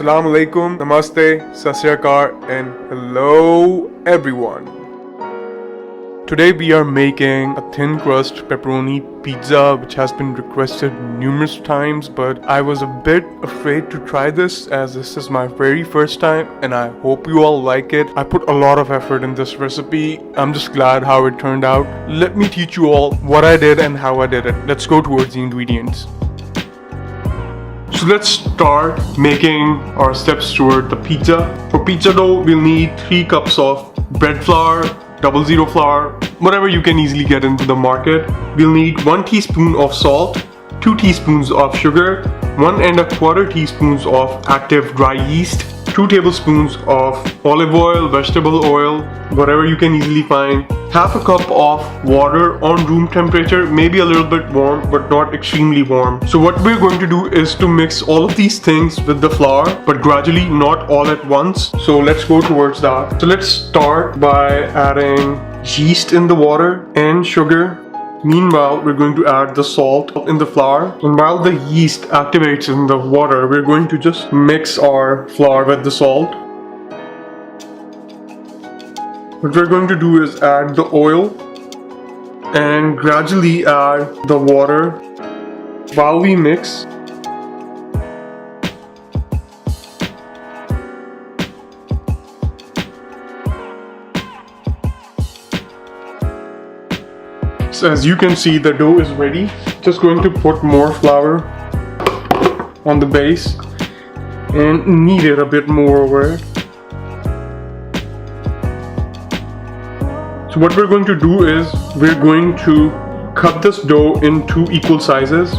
Assalamu alaikum, namaste, sat sri akal, and hello everyone. Today we are making a thin crust pepperoni pizza which has been requested numerous times, but I was a bit afraid to try this as this is my very first time and I hope you all like it. I put a lot of effort in this recipe. I'm just glad how it turned out. Let me teach you all what I did and how I did it. Let's go towards the ingredients. So let's start making our steps toward the pizza. For pizza dough, we'll need 3 cups of bread flour, 00 flour, whatever you can easily get into the market. We'll need 1 teaspoon of salt, 2 teaspoons of sugar, 1 1/4 teaspoons of active dry yeast, 2 tablespoons of olive oil, vegetable oil, whatever you can easily find, half a cup of water on room temperature, maybe a little bit warm but not extremely warm. So what we're going to do is to mix all of these things with the flour, but gradually, not all at once. So let's go towards that. So let's start by adding yeast in the water and sugar. Meanwhile, we're going to add the salt in the flour, and while the yeast activates in the water, we're going to just mix our flour with the salt. What we're going to do is add the oil and gradually add the water while we mix. So as you can see, the dough is ready. Just going to put more flour on the base and knead it a bit more over it. So what we're going to do is we're going to cut this dough in 2 equal sizes.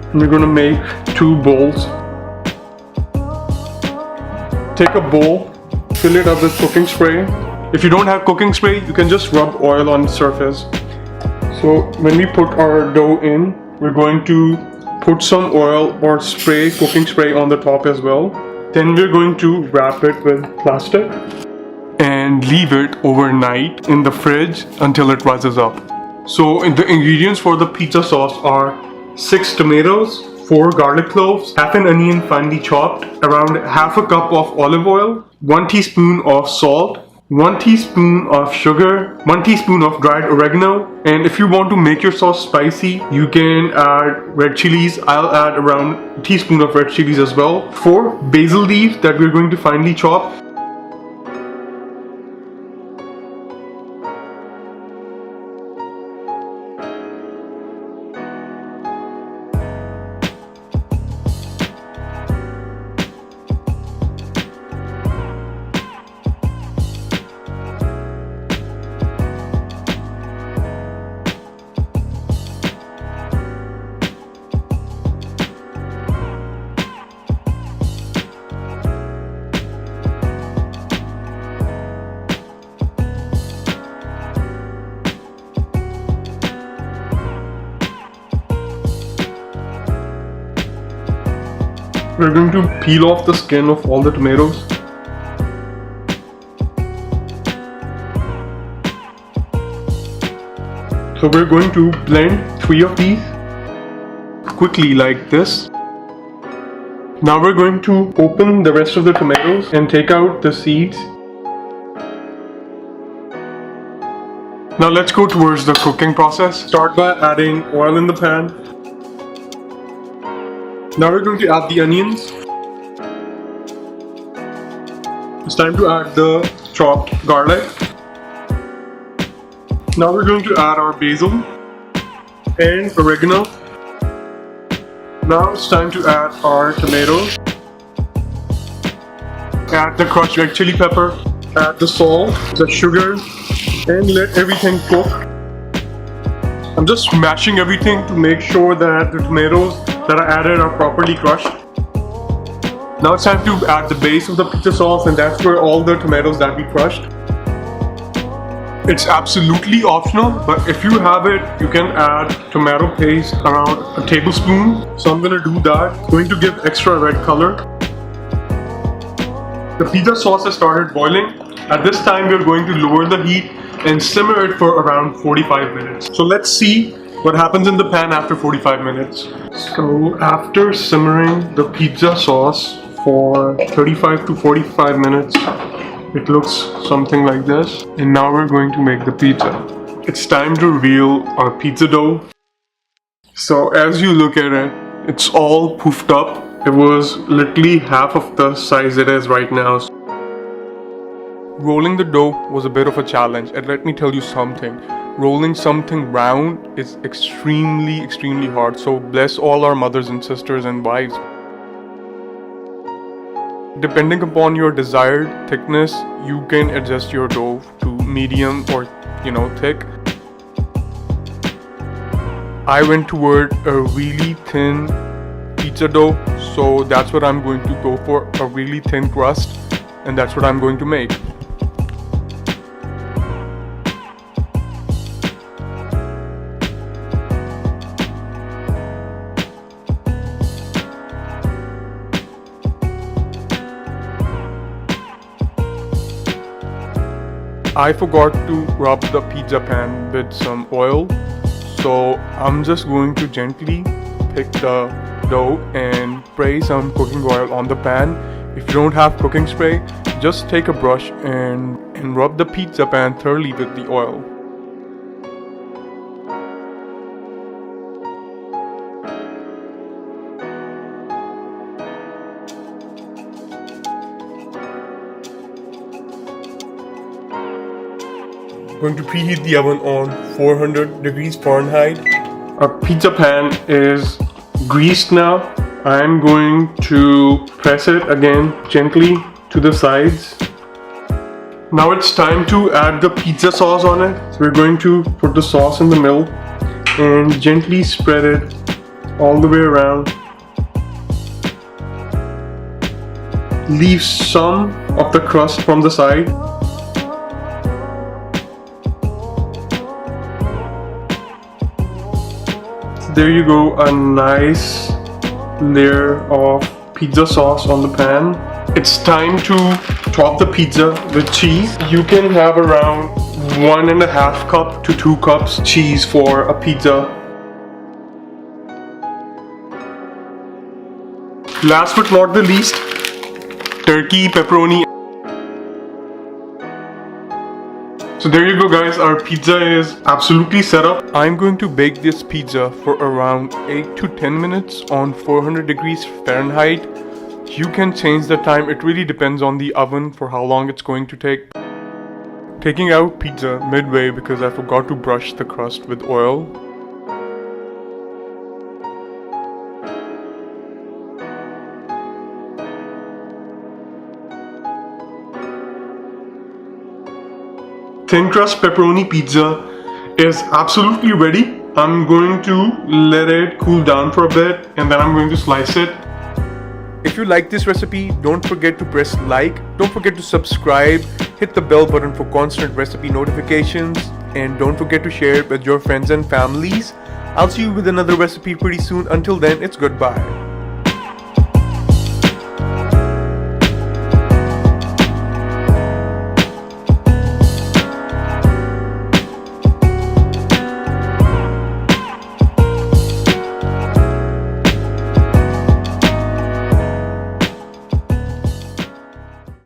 And we're going to make 2 bowls. Take a bowl, fill it up with cooking spray. If you don't have cooking spray, you can just rub oil on the surface. So when we put our dough in, we're going to put some oil or spray, cooking spray on the top as well. Then we're going to wrap it with plastic and leave it overnight in the fridge until it rises up. So the ingredients for the pizza sauce are 6 tomatoes, 4 garlic cloves, half an onion finely chopped, around half a cup of olive oil, 1 teaspoon of salt, 1 teaspoon of sugar, 1 teaspoon of dried oregano, and if you want to make your sauce spicy, you can add red chilies. I'll add around a teaspoon of red chilies as well. 4 basil leaves that we're going to finely chop. We're going to peel off the skin of all the tomatoes. So we're going to blend 3 of these quickly like this. Now we're going to open the rest of the tomatoes and take out the seeds. Now let's go towards the cooking process. Start by adding oil in the pan. Now we're going to add the onions. It's time to add the chopped garlic. Now we're going to add our basil and oregano. Now it's time to add our tomatoes. Add the crushed red chili pepper. Add the salt, the sugar, and let everything cook. I'm just mashing everything to make sure that the tomatoes that I added are properly crushed. Now it's time to add the base of the pizza sauce, and that's where all the tomatoes that we crushed. It's absolutely optional, but if you have it, you can add tomato paste around a tablespoon. So I'm gonna do that. It's going to give extra red color. The pizza sauce has started boiling. At this time, we're going to lower the heat and simmer it for around 45 minutes. So let's see What happens in the pan after 45 minutes? So after simmering the pizza sauce for 35 to 45 minutes, it looks something like this. And now we're going to make the pizza. It's time to reveal our pizza dough. So as you look at it, it's all poofed up. It was literally half of the size it is right now. Rolling the dough was a bit of a challenge, and let me tell you something. Rolling something round is extremely hard. So bless all our mothers and sisters and wives. Depending upon your desired thickness, you can adjust your dough to medium or thick. I went toward a really thin pizza dough, so that's what I'm going to go for, a really thin crust, and that's what I'm going to make. I forgot to rub the pizza pan with some oil, so I'm just going to gently pick the dough and spray some cooking oil on the pan. If you don't have cooking spray, just take a brush and rub the pizza pan thoroughly with the oil. Going to preheat the oven on 400 degrees Fahrenheit. Our pizza pan is greased now. I'm going to press it again gently to the sides. Now it's time to add the pizza sauce on it. So we're going to put the sauce in the middle and gently spread it all the way around. Leave some of the crust from the side. There you go, a nice layer of pizza sauce on the pan. It's time to top the pizza with cheese. You can have around 1.5 cup to 2 cups cheese for a pizza. Last but not the least, turkey pepperoni. So there you go guys, our pizza is absolutely set up. I'm going to bake this pizza for around 8 to 10 minutes on 400 degrees Fahrenheit. You can change the time, it really depends on the oven for how long it's going to take. Taking out pizza midway because I forgot to brush the crust with oil. Thin crust pepperoni pizza is absolutely ready. I'm going to let it cool down for a bit and then I'm going to slice it. If you like this recipe, don't forget to press like, don't forget to subscribe, hit the bell button for constant recipe notifications, and don't forget to share it with your friends and families. I'll see you with another recipe pretty soon. Until then, it's goodbye.